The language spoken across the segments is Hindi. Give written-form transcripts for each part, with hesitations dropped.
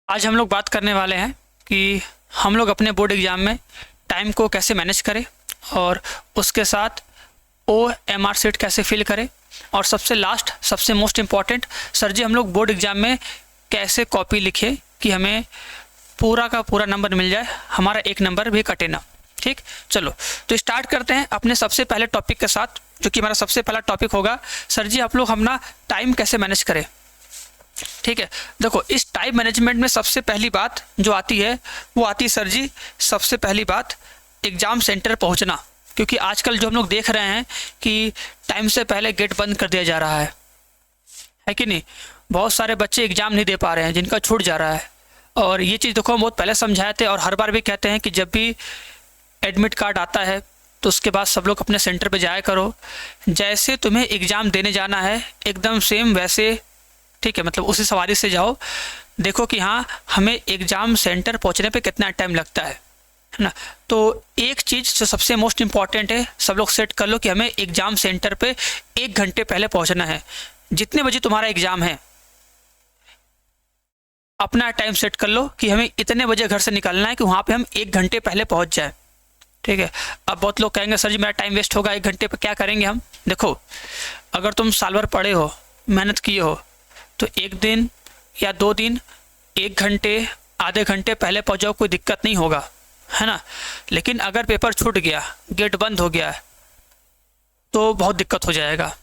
आज हम लोग बात करने वाले हैं कि हम लोग अपने बोर्ड एग्ज़ाम में टाइम को कैसे मैनेज करें और उसके साथ OMR शीट कैसे फिल करें और सबसे लास्ट सबसे मोस्ट इम्पॉर्टेंट सर जी हम लोग बोर्ड एग्ज़ाम में कैसे कॉपी लिखें कि हमें पूरा का पूरा नंबर मिल जाए, हमारा एक नंबर भी कटे ना। ठीक, चलो तो स्टार्ट करते हैं अपने सबसे पहले टॉपिक के साथ, जो कि हमारा सबसे पहला टॉपिक होगा सर जी आप लोग अपना टाइम कैसे मैनेज करें। ठीक है, देखो इस टाइम मैनेजमेंट में सबसे पहली बात जो आती है वो आती है सर जी, सबसे पहली बात एग्ज़ाम सेंटर पहुंचना। क्योंकि आजकल जो हम लोग देख रहे हैं कि टाइम से पहले गेट बंद कर दिया जा रहा है कि नहीं। बहुत सारे बच्चे एग्ज़ाम नहीं दे पा रहे हैं, जिनका छूट जा रहा है। और ये चीज़ देखो हम बहुत पहले समझाए थे और हर बार भी कहते हैं कि जब भी एडमिट कार्ड आता है तो उसके बाद सब लोग अपने सेंटर पे जाया करो। जैसे तुम्हें एग्ज़ाम देने जाना है एकदम सेम वैसे, ठीक है, मतलब उसी सवारी से जाओ। देखो कि हाँ हमें एग्ज़ाम सेंटर पहुंचने पे कितना टाइम लगता है ना। तो एक चीज़ जो सबसे मोस्ट इम्पॉर्टेंट है, सब लोग सेट कर लो कि हमें एग्ज़ाम सेंटर पे 1 घंटे पहले पहुंचना है। जितने बजे तुम्हारा एग्ज़ाम है अपना टाइम सेट कर लो कि हमें इतने बजे घर से निकलना है कि वहाँ पे हम 1 घंटे पहले पहुँच जाए। ठीक है, अब बहुत लोग कहेंगे सर जी मेरा टाइम वेस्ट होगा 1 घंटे पर, क्या करेंगे हम। देखो अगर तुम साल भर पढ़े हो, मेहनत किए हो, तो 1 दिन या 2 दिन 1 घंटे आधे घंटे पहले पहुँच जाओ, कोई दिक्कत नहीं होगा, है ना। लेकिन अगर पेपर छूट गया, गेट बंद हो गया तो बहुत दिक्कत हो जाएगा,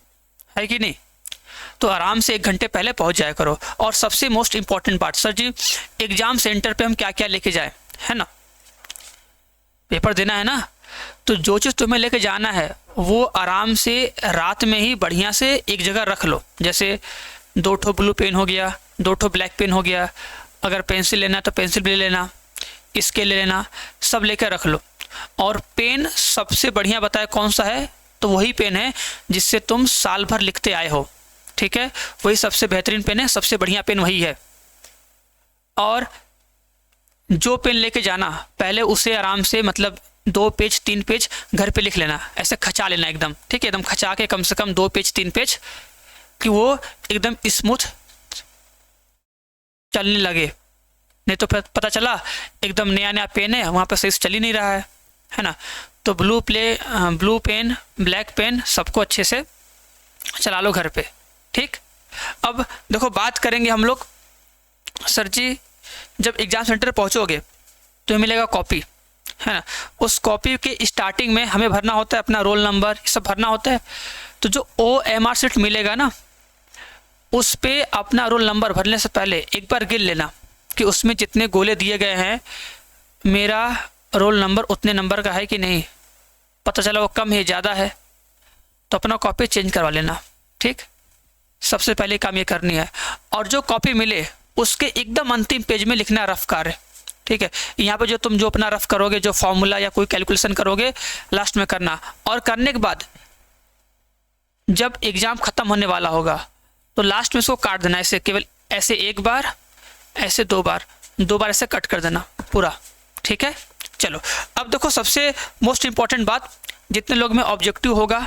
है कि नहीं। तो आराम से 1 घंटे पहले पहुंच जाया करो। और सबसे मोस्ट इम्पॉर्टेंट बात सर जी, एग्ज़ाम सेंटर पे हम क्या क्या लेके जाए, है ना। पेपर देना है ना, तो जो चीज़ तुम्हें लेके जाना है वो आराम से रात में ही बढ़िया से एक जगह रख लो। जैसे 2 ठो ब्लू पेन हो गया, 2 ठो ब्लैक पेन हो गया, अगर पेंसिल लेना है तो पेंसिल भी ले लेना, स्केल ले लेना, सब लेकर रख लो। और पेन सबसे बढ़िया बताए कौन सा है, तो वही पेन है जिससे तुम साल भर लिखते आए हो। ठीक है, वही सबसे बेहतरीन पेन है, सबसे बढ़िया पेन वही है। और जो पेन लेके जाना पहले उसे आराम से मतलब 2 पेज 3 पेज घर पे लिख लेना, ऐसे खचा लेना एकदम। ठीक है, एकदम खचा के कम से कम 2 पेज 3 पेज, कि वो एकदम स्मूथ चलने लगे। नहीं तो फिर पता चला एकदम नया नया पेन है, वहाँ पर सही से चल ही नहीं रहा है ना। तो ब्लू पेन ब्लैक पेन सबको अच्छे से चला लो घर पे। ठीक, अब देखो बात करेंगे हम लोग सर जी, जब एग्ज़ाम सेंटर पहुंचोगे तो मिलेगा कॉपी, है ना। उस कॉपी के स्टार्टिंग में हमें भरना होता है अपना रोल नंबर, ये सब भरना होता है। तो जो OMR शीट मिलेगा ना, उस पे अपना रोल नंबर भरने से पहले एक बार गिन लेना कि उसमें जितने गोले दिए गए हैं मेरा रोल नंबर उतने नंबर का है कि नहीं। पता चला वो कम है ज़्यादा है तो अपना कॉपी चेंज करवा लेना। ठीक, सबसे पहले काम ये करनी है। और जो कॉपी मिले उसके एकदम अंतिम पेज में लिखना रफ कार्य। ठीक है, यहाँ पे जो तुम जो अपना रफ करोगे, जो फॉर्मूला या कोई कैलकुलेशन करोगे, लास्ट में करना। और करने के बाद जब एग्ज़ाम ख़त्म होने वाला होगा तो लास्ट में इसको काट देना, ऐसे केवल ऐसे 1 बार, ऐसे 2 बार, 2 बार ऐसे कट कर देना पूरा। ठीक है, चलो अब देखो सबसे मोस्ट इम्पॉर्टेंट बात, जितने लोग में ऑब्जेक्टिव होगा,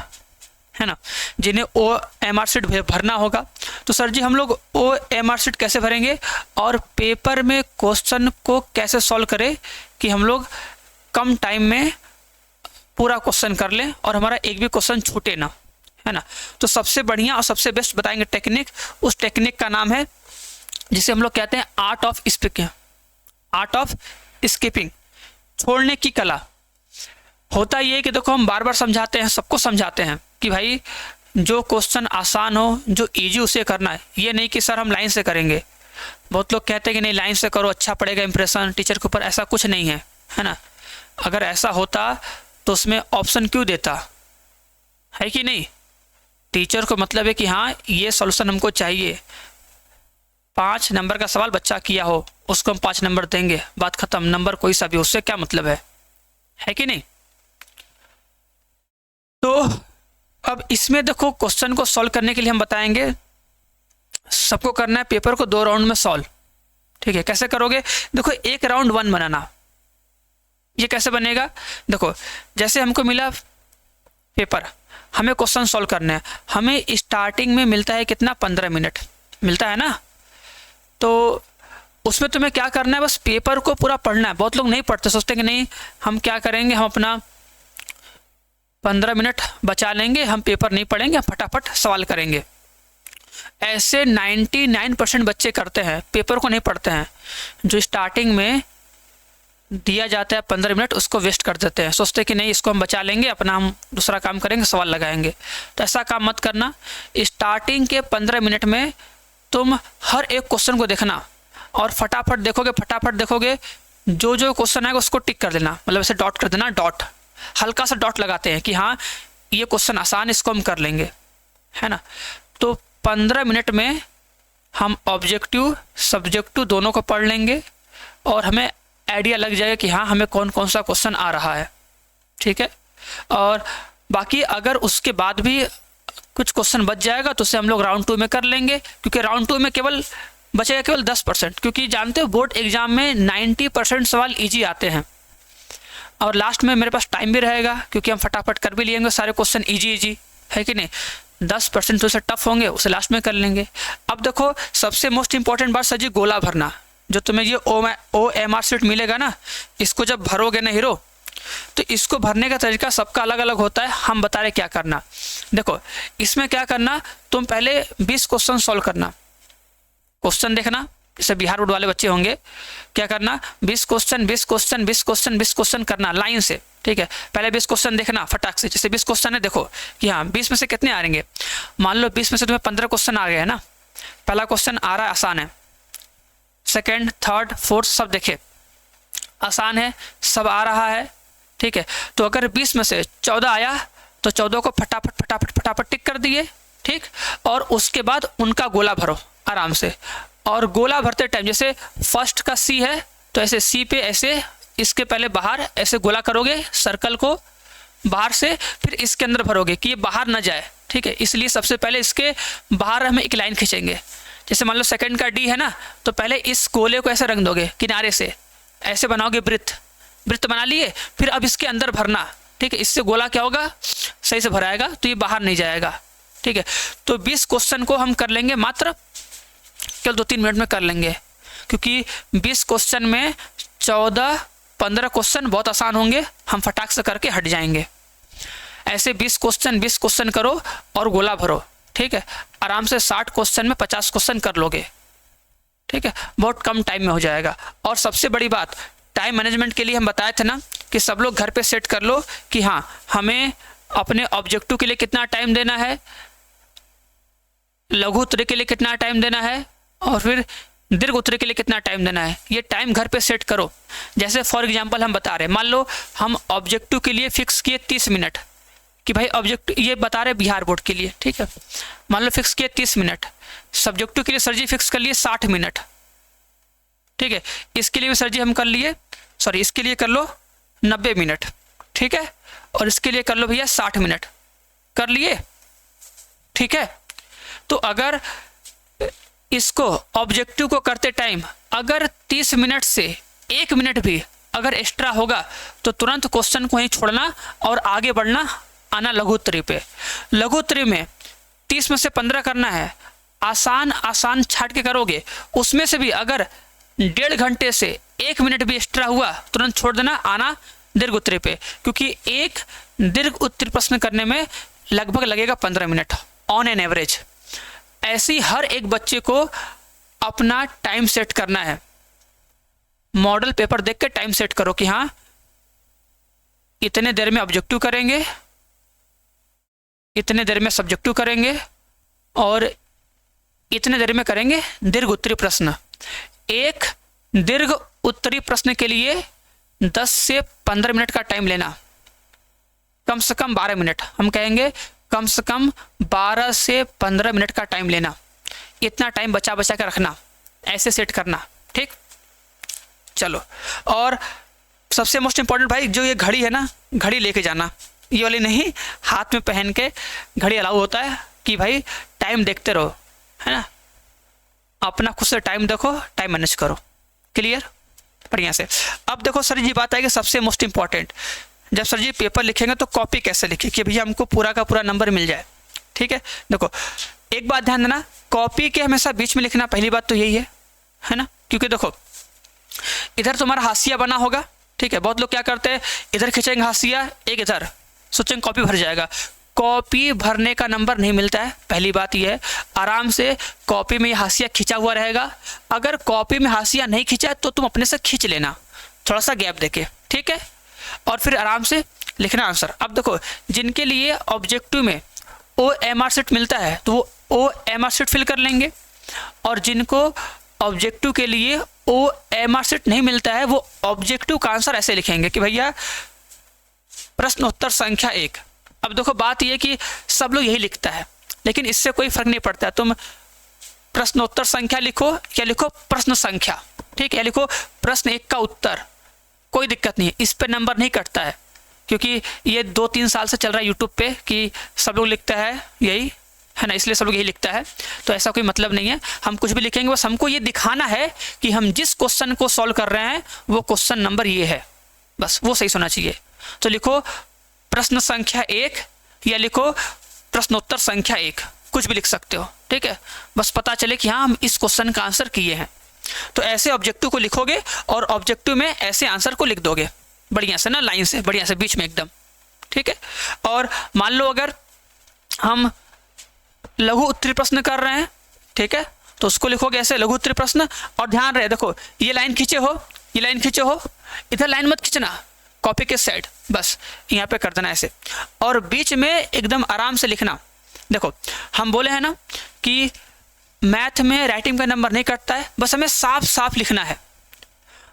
है ना, जिन्हें OMR शीट भरना होगा, तो सर जी हम लोग OMR शीट कैसे भरेंगे और पेपर में क्वेश्चन को कैसे सॉल्व करें कि हम लोग कम टाइम में पूरा क्वेश्चन कर लें और हमारा एक भी क्वेश्चन छूटे ना, है ना। तो सबसे बढ़िया और सबसे बेस्ट बताएंगे टेक्निक। उस टेक्निक का नाम है जिसे हम लोग कहते हैं art of speaking, art of skipping, छोड़ने की कला। होता ये कि देखो हम बार बार समझाते हैं, सबको समझाते हैं कि भाई जो क्वेश्चन आसान हो, जो इजी उसे करना है। ये नहीं कि सर हम लाइन से करेंगे। बहुत लोग कहते हैं कि नहीं लाइन से करो अच्छा पड़ेगा इंप्रेशन टीचर के ऊपर, ऐसा कुछ नहीं है ना। अगर ऐसा होता तो उसमें ऑप्शन क्यों देता, है कि नहीं। टीचर को मतलब है कि हाँ ये सॉल्यूशन हमको चाहिए। 5 नंबर का सवाल बच्चा किया हो उसको हम 5 नंबर देंगे, बात खत्म। नंबर कोई सा भी, उससे क्या मतलब है कि नहीं। तो अब इसमें देखो क्वेश्चन को सॉल्व करने के लिए हम बताएंगे, सबको करना है पेपर को 2 राउंड में सॉल्व। ठीक है, कैसे करोगे, देखो 1 राउंड 1 बनाना। ये कैसे बनेगा, देखो जैसे हमको मिला पेपर, हमें क्वेश्चन सॉल्व करना है, हमें स्टार्टिंग में मिलता है कितना, 15 मिनट मिलता है ना। तो उसमें तुम्हें क्या करना है, बस पेपर को पूरा पढ़ना है। बहुत लोग नहीं पढ़ते, सोचते हैं कि नहीं हम क्या करेंगे, हम अपना 15 मिनट बचा लेंगे, हम पेपर नहीं पढ़ेंगे, हम फटाफट सवाल करेंगे। ऐसे 99% बच्चे करते हैं, पेपर को नहीं पढ़ते हैं। जो स्टार्टिंग में दिया जाता है 15 मिनट, उसको वेस्ट कर देते हैं, सोचते हैं कि नहीं इसको हम बचा लेंगे, अपना हम दूसरा काम करेंगे, सवाल लगाएंगे। तो ऐसा काम मत करना। स्टार्टिंग के 15 मिनट में तुम हर एक क्वेश्चन को देखना और फटाफट देखोगे, जो जो क्वेश्चन आएगा उसको टिक कर देना, मतलब ऐसे डॉट कर देना, डॉट, हल्का सा डॉट लगाते हैं कि हाँ ये क्वेश्चन आसान, इसको हम कर लेंगे, है ना। तो 15 मिनट में हम ऑब्जेक्टिव सब्जेक्टिव दोनों को पढ़ लेंगे और हमें आइडिया लग जाएगा कि हाँ हमें कौन कौन सा क्वेश्चन आ रहा है, ठीक है। और बाकी अगर उसके बाद भी कुछ क्वेश्चन बच जाएगा तो उसे हम लोग राउंड 2 में कर लेंगे, क्योंकि राउंड 2 में बचेगा केवल 10%, क्योंकि जानते हो बोर्ड एग्जाम में 90% सवाल ईजी आते हैं और लास्ट में मेरे पास टाइम भी रहेगा, क्योंकि हम फटाफट कर भी लेंगे सारे क्वेश्चन ईजी है कि नहीं। 10% तो उसे टफ होंगे, उसे लास्ट में कर लेंगे। अब देखो सबसे मोस्ट इंपॉर्टेंट बात सर जी, गोला भरना। जो तुम्हें ये OMR शीट मिलेगा ना, इसको जब भरोगे ना हीरो, तो इसको भरने का तरीका सबका अलग अलग होता है। हम बता रहे क्या करना। देखो इसमें क्या करना, तुम पहले 20 क्वेश्चन सॉल्व करना, क्वेश्चन देखना, जैसे बिहार बोर्ड वाले बच्चे होंगे, क्या करना 20 क्वेश्चन करना लाइन से, ठीक है। पहले 20 क्वेश्चन देखना फटाक से, जैसे 20 क्वेश्चन है देखो कि हाँ 20 में से कितने आ रहेंगे। मान लो 20 में से तुम्हें 15 क्वेश्चन आ गए है ना, पहला क्वेश्चन आ रहा है आसान है, सेकेंड थर्ड फोर्थ सब देखे आसान है, सब आ रहा है, ठीक है। तो अगर 20 में से 14 आया तो 14 को फटाफट टिक कर दिए, ठीक। और उसके बाद उनका गोला भरो आराम से। और गोला भरते टाइम जैसे फर्स्ट का C है तो ऐसे C पे ऐसे इसके पहले बाहर ऐसे गोला करोगे, सर्कल को बाहर से, फिर इसके अंदर भरोगे कि ये बाहर ना जाए, ठीक है। इसलिए सबसे पहले इसके बाहर हम एक लाइन खींचेंगे। जैसे मान लो सेकंड का D है ना, तो पहले इस गोले को ऐसे रंग दोगे किनारे से, ऐसे बनाओगे वृत्त बना लिए, फिर अब इसके अंदर भरना, ठीक है। इससे गोला क्या होगा, सही से भराएगा तो ये बाहर नहीं जाएगा, ठीक है। तो 20 क्वेश्चन को हम कर लेंगे मात्र केवल 2-3 मिनट में कर लेंगे, क्योंकि 20 क्वेश्चन में 14-15 क्वेश्चन बहुत आसान होंगे, हम फटाक से करके हट जाएंगे। ऐसे 20 क्वेश्चन करो और गोला भरो, ठीक है। आराम से 60 क्वेश्चन में 50 क्वेश्चन कर लोगे, ठीक है। बहुत कम टाइम में हो जाएगा। और सबसे बड़ी बात, टाइम मैनेजमेंट के लिए हम बताए थे ना कि सब लोग घर पे सेट कर लो कि हाँ हमें अपने ऑब्जेक्टिव के लिए कितना टाइम देना है, लघु उत्तर के लिए कितना टाइम देना है, और फिर दीर्घ उत्तर के लिए कितना टाइम देना है। ये टाइम घर पे सेट करो। जैसे फॉर एग्जांपल हम बता रहे हैं, मान लो हम ऑब्जेक्टिव के लिए फिक्स किए 30 मिनट कि भाई ऑब्जेक्टिव, ये बता रहे बिहार बोर्ड के लिए, ठीक है। मान लो फिक्स किए 30 मिनट, सब्जेक्टिव के लिए सर जी फिक्स कर लिए 60 मिनट, ठीक है। इसके लिए भी सर जी हम कर लिए, सॉरी इसके लिए कर लो 90 मिनट, ठीक है। और इसके लिए कर लो भैया 60 मिनट, कर लिए, ठीक है। तो अगर इसको ऑब्जेक्टिव को करते टाइम अगर 30 मिनट से 1 मिनट भी अगर एक्स्ट्रा होगा तो तुरंत क्वेश्चन को ही छोड़ना और आगे बढ़ना, आना लघुत्तरी पे। लघुत्तरी में 30 में से 15 करना है, आसान छाट के करोगे, उसमें से भी अगर 1.5 घंटे से 1 मिनट भी एक्स्ट्रा हुआ तुरंत छोड़ देना, आना दीर्घ उत्तरी पे, क्योंकि एक दीर्घ उत्तरी प्रश्न करने में लगभग लगेगा 15 मिनट ऑन एन एवरेज। ऐसी हर एक बच्चे को अपना टाइम सेट करना है। मॉडल पेपर देख के टाइम सेट करो कि हाँ इतने देर में ऑब्जेक्टिव करेंगे, इतने देर में सब्जेक्टिव करेंगे और इतने देर में करेंगे दीर्घ उत्तरी प्रश्न। एक दीर्घ उत्तरी प्रश्न के लिए 10 से 15 मिनट का टाइम लेना, कम से कम 12 मिनट, हम कहेंगे कम से कम 12 से 15 मिनट का टाइम लेना। इतना टाइम बचा के रखना, ऐसे सेट करना, ठीक। चलो, और सबसे मोस्ट इंपॉर्टेंट भाई, जो ये घड़ी है ना, घड़ी लेके जाना, ये वाली नहीं, हाथ में पहन के घड़ी अलाउ होता है कि भाई टाइम देखते रहो, है ना। अपना खुद से टाइम देखो, टाइम मैनेज करो। क्लियर, बढ़िया से। अब देखो सर जी बात आएगी सबसे मोस्ट इंपॉर्टेंट, जब सर जी पेपर लिखेंगे तो कॉपी कैसे लिखे कि भैया हमको पूरा का पूरा नंबर मिल जाए, ठीक है। देखो एक बात ध्यान देना, कॉपी के हमेशा बीच में लिखना, पहली बात तो यही है ना, क्योंकि देखो इधर तुम्हारा हाशिया बना होगा, ठीक है। बहुत लोग क्या करते हैं, इधर खींचेंगे हाशिया, एक इधर, सोचेंगे कॉपी भर जाएगा। कॉपी भरने का नंबर नहीं मिलता है, पहली बात यह है। आराम से कॉपी में हाशिया खींचा हुआ रहेगा। अगर कॉपी में हाशिया नहीं खींचा है तो तुम अपने से खींच लेना, थोड़ा सा गैप देके, ठीक है, और फिर आराम से लिखना आंसर। अब देखो जिनके लिए ऑब्जेक्टिव में OMR शीट मिलता है तो वो OMR शीट फिल कर लेंगे, और जिनको ऑब्जेक्टिव के लिए OMR शीट नहीं मिलता है वो ऑब्जेक्टिव का आंसर ऐसे लिखेंगे कि भैया प्रश्नोत्तर संख्या 1। अब देखो बात यह कि सब लोग यही लिखता है, लेकिन इससे कोई फर्क नहीं पड़ता। तुम प्रश्नोत्तर संख्या लिखो या लिखो प्रश्न संख्या, ठीक है, या लिखो प्रश्न 1 का उत्तर, कोई दिक्कत नहीं है। इस पे नंबर नहीं कटता है, क्योंकि ये 2-3 साल से चल रहा है यूट्यूब पे कि सब लोग लिखता है यही, है ना, इसलिए सब लोग यही लिखता है। तो ऐसा कोई मतलब नहीं है, हम कुछ भी लिखेंगे, बस हमको ये दिखाना है कि हम जिस क्वेश्चन को सॉल्व कर रहे हैं वो क्वेश्चन नंबर ये है, बस वो सही होना चाहिए। तो लिखो प्रश्न संख्या 1 या लिखो प्रश्नोत्तर संख्या 1, कुछ भी लिख सकते हो, ठीक है, बस पता चले कि हाँ हम इस क्वेश्चन का आंसर किए हैं। तो ऐसे ऑब्जेक्टिव को लिखोगे और ऑब्जेक्टिव में ऐसे आंसर को लिख दोगे बढ़िया से ना, लाइन से, बढ़िया से बीच में एकदम, ठीक है। और मान लो अगर हम लघु उत्तरीय प्रश्न कर रहे हैं, ठीक है, तो उसको लिखोगे ऐसे लघु उत्तरीय प्रश्न। और ध्यान रहे, देखो ये लाइन खींचे हो, ये लाइन खींचे हो, इधर लाइन मत खींचना, कॉपी के साइड, बस यहाँ पे कर देना ऐसे, और बीच में एकदम आराम से लिखना। देखो हम बोले हैं ना कि मैथ में राइटिंग का नंबर नहीं कटता है, बस हमें साफ साफ लिखना है,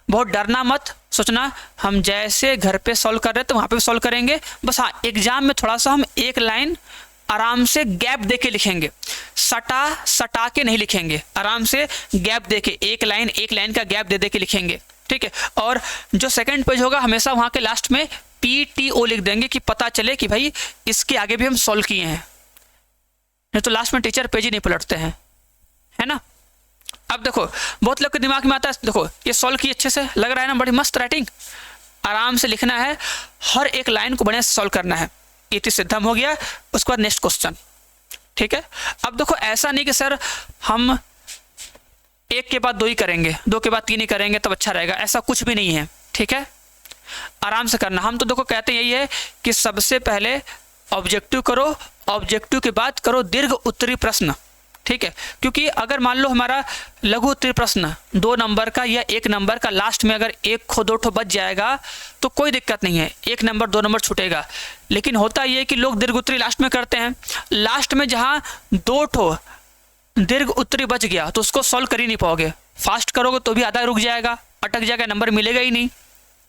बहुत डरना मत, सोचना हम जैसे घर पे सॉल्व कर रहे हैं तो वहाँ पे सॉल्व करेंगे। बस हाँ एग्जाम में थोड़ा सा हम एक लाइन आराम से गैप देके लिखेंगे, सटा के नहीं लिखेंगे, आराम से गैप देके एक लाइन का गैप दे के लिखेंगे, ठीक है। और जो सेकंड पेज होगा हमेशा वहाँ के लास्ट में PTO लिख देंगे कि पता चले कि भाई इसके आगे भी हम सॉल्व किए हैं, नहीं तो लास्ट में टीचर पेज ही नहीं पलटते हैं, है ना। अब देखो बहुत लोग के दिमाग में आता है, देखो ये सॉल्व की अच्छे से, लग रहा है ना, बड़ी मस्त राइटिंग, आराम से लिखना है, हर एक लाइन को बढ़िया से सॉल्व करना है। इति सिद्धम हो गया, उसके बाद नेक्स्ट क्वेश्चन, ठीक है। अब देखो ऐसा नहीं कि सर हम 1 के बाद 2 ही करेंगे, 2 के बाद 3 ही करेंगे तब अच्छा रहेगा, ऐसा कुछ भी नहीं है, ठीक है, आराम से करना। हम तो देखो कहते हैं यही है कि सबसे पहले ऑब्जेक्टिव करो, ऑब्जेक्टिव के बाद करो दीर्घ उत्तरीय प्रश्न, ठीक है। क्योंकि अगर मान लो हमारा लघु उत्तरीय प्रश्न 2 नंबर का या 1 नंबर का, लास्ट में अगर 1 खो 2 ठो बच जाएगा तो कोई दिक्कत नहीं है, 1 नंबर 2 नंबर छूटेगा। लेकिन होता ये कि लोग दीर्घ उत्तरीय लास्ट में करते हैं, लास्ट में जहाँ 2 ठो दीर्घ उत्तरीय बच गया तो उसको सॉल्व कर ही नहीं पाओगे, फास्ट करोगे तो भी आधा रुक जाएगा, अटक जाएगा, नंबर मिलेगा ही नहीं,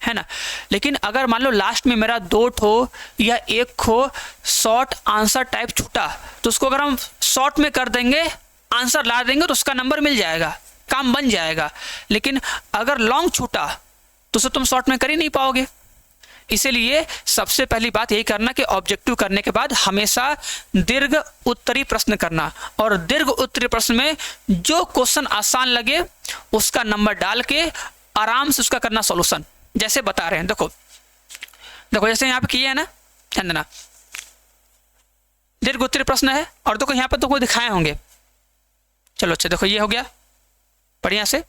है ना। लेकिन अगर मान लो लास्ट में मेरा 2 ठो या 1 खो शॉर्ट आंसर टाइप छूटा तो उसको अगर हम शॉर्ट में कर देंगे, आंसर ला देंगे तो उसका नंबर मिल जाएगा, काम बन जाएगा। लेकिन अगर लॉन्ग छूटा तो उसे तुम शॉर्ट में कर ही नहीं पाओगे। इसीलिए सबसे पहली बात यही करना कि ऑब्जेक्टिव करने के बाद हमेशा दीर्घ उत्तरीय प्रश्न करना, और दीर्घ उत्तरीय प्रश्न में जो क्वेश्चन आसान लगे उसका नंबर डाल के आराम से उसका करना सॉल्यूशन, जैसे बता रहे हैं। देखो जैसे यहाँ पे किए है ना, ध्यान देना, दीर्घ उत्तरीय प्रश्न है, और देखो यहाँ पे तुमको दिखाए होंगे। चलो अच्छा, देखो ये हो गया, बढ़िया से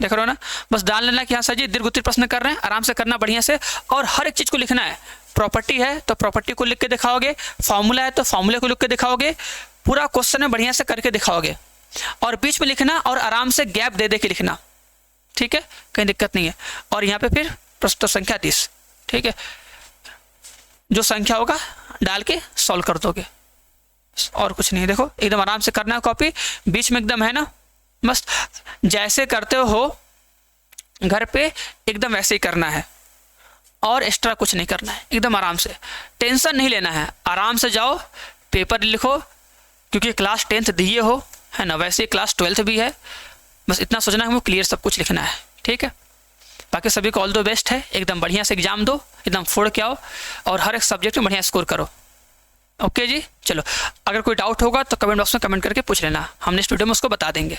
देख रहे हो ना, बस डाल लेना कि हाँ सर जी दीर्घ उत्तरीय प्रश्न कर रहे हैं, आराम से करना बढ़िया से, और हर एक चीज को लिखना है। प्रॉपर्टी है तो प्रॉपर्टी को लिख के दिखाओगे, फॉर्मूला है तो फॉर्मूले को लिख के दिखाओगे, पूरा क्वेश्चन में बढ़िया से करके दिखाओगे, और बीच में लिखना और आराम से गैप दे के लिखना, ठीक है, कहीं दिक्कत नहीं है। और यहाँ पे फिर प्रश्न संख्या 30, ठीक है, जो संख्या होगा डाल के सॉल्व कर दोगे, और कुछ नहीं। देखो एकदम आराम से करना है, कॉपी बीच में एकदम है ना, मस्त जैसे करते हो घर पे एकदम वैसे ही करना है, और एक्स्ट्रा कुछ नहीं करना है, एकदम आराम से, टेंशन नहीं लेना है, आराम से जाओ पेपर लिखो, क्योंकि क्लास 10th दिए हो, है ना, वैसे क्लास 12th भी है, बस इतना सोचना है, क्लियर सब कुछ लिखना है, ठीक है। बाकी सभी को ऑल द बेस्ट है, एकदम बढ़िया से एग्जाम दो, एकदम फोड़ के आओ, और हर एक सब्जेक्ट में बढ़िया स्कोर करो। ओके जी, चलो अगर कोई डाउट होगा तो कमेंट बॉक्स में कमेंट करके पूछ लेना, हम नेक्स्ट वीडियो में उसको बता देंगे।